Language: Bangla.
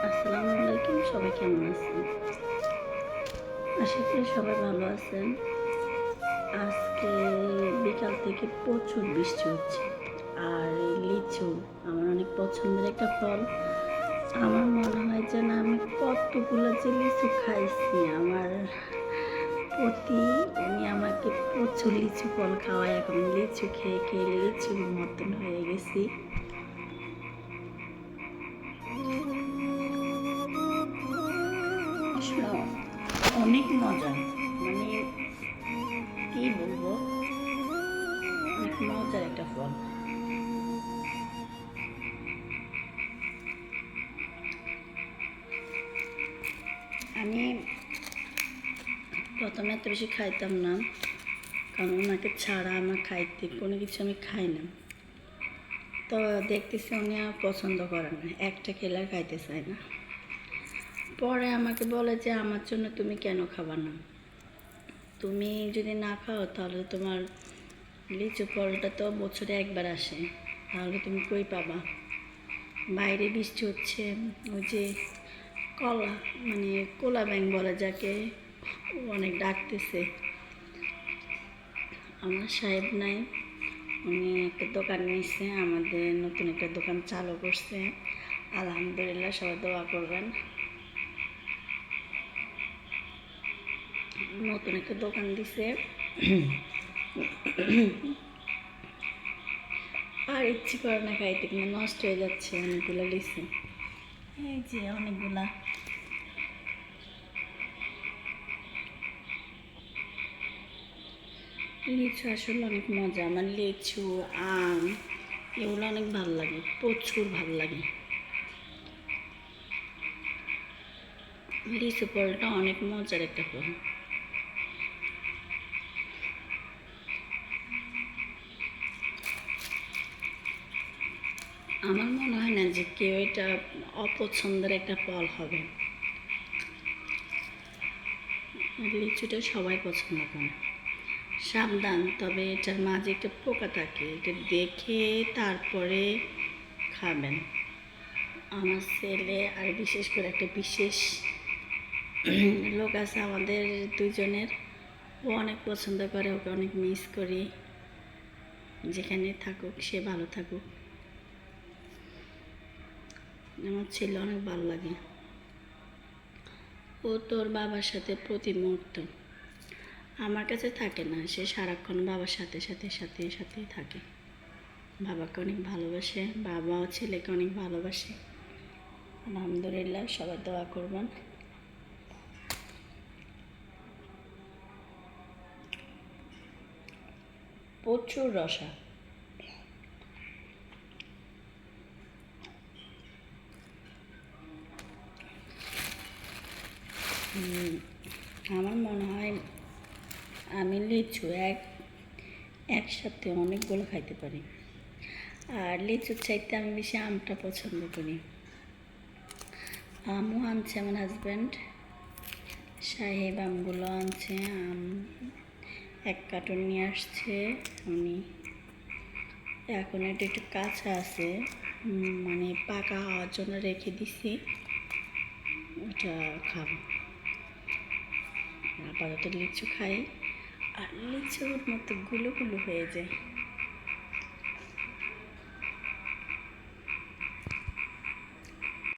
আসসালামু আলাইকুম, সবাই কেমন আছেন? আশা করি সবাই ভালো আছেন। আজকে বিকাল থেকে প্রচুর বৃষ্টি হচ্ছে। আর এই লিচু আমার অনেক পছন্দের একটা ফল। আমার মনে হয় যেন আমি কতগুলো যে লিচু খাইছি। আমার পতি উনি আমাকে প্রচুর লিচু ফল খাওয়ায়, এখন লিচু খেয়ে খেয়ে লিচুর মতন হয়ে গেছি। অনেক মজা, মানে কি বলবো, অনেক মজার একটা ফল। আমি প্রথমে এত বেশি খাইতাম না, কারণ ওনাকে ছাড়া আমার খাইতে কোনো কিছু আমি খাই না। তো দেখতেছি উনি আর পছন্দ করেন না, একটা খেলে আর খাইতে চায় না। পরে আমাকে বলে যে আমার জন্য তুমি কেন খাবা না, তুমি যদি না খাও তাহলে তোমার লিচু ফলটা তো বছরে একবার আসে, তাহলে তুমি কই পাবা? বাইরে বৃষ্টি হচ্ছে, ওই যে কলা মানে কোলা ব্যাং বলে যাকে, অনেক ডাকতেছে। আমার সাহেব নাই, উনি একটা দোকান নিয়েছে, আমাদের নতুন একটা দোকান চালু করছে। আলহামদুলিল্লাহ, সবাই দোয়া করবেন। নতুন একটা দোকান দিছে আর ইচ্ছে করে না খাইতে, কিন্তু নষ্ট হয়ে যাচ্ছে, অনেকগুলো লিচু। এই যে অনেকগুলা লিচু আসলে অনেক মজা। আমার লিচু, আম এগুলো অনেক ভালো লাগে, প্রচুর ভালো লাগে। লিচু ফলটা অনেক মজার একটা ফল। আমার মনে হয় না যে কেউ এটা অপছন্দের একটা ফল হবে। লিচুটা সবাই পছন্দ করে। সাবধান, তবে এটার মাঝে একটা পোকা থাকে, এটা দেখে তারপরে খাবেন। আমার ছেলে আর বিশেষ করে একটা বিশেষ লোক আছে আমাদের দুজনের, ও অনেক পছন্দ করে, ওকে অনেক মিস করি। যেখানে থাকুক সে ভালো থাকুক। আমার ছেলে অনেক ভালো লাগে, ও তোর বাবার সাথে প্রতি মুহূর্ত, আমার কাছে থাকে না, সে সারাক্ষণ বাবার সাথে সাথে সাথে সাথেই থাকে। বাবাকে অনেক ভালোবাসে, বাবাও ছেলেকে অনেক ভালোবাসে। আলহামদুলিল্লাহ, সবাই দোয়া করবেন। প্রচুর রসা। আমার মনে হয় আমি লিচু একসাথে অনেকগুলো খাইতে পারি। আর লিচুর চাইতে আমি বেশি আমটা পছন্দ করি। আমও আনছে আমার হাজব্যান্ড, সাহেব আমগুলো আনছে, আম 1 কার্টন নিয়ে আসছে উনি। এখন এটা একটু কাঁচা আছে, মানে পাকা হওয়ার জন্য রেখে দিছি, ওটা খাবো। আপাতত লিচু খাই, আর লিচুর মতো গুলো গুলো হয়ে যায়।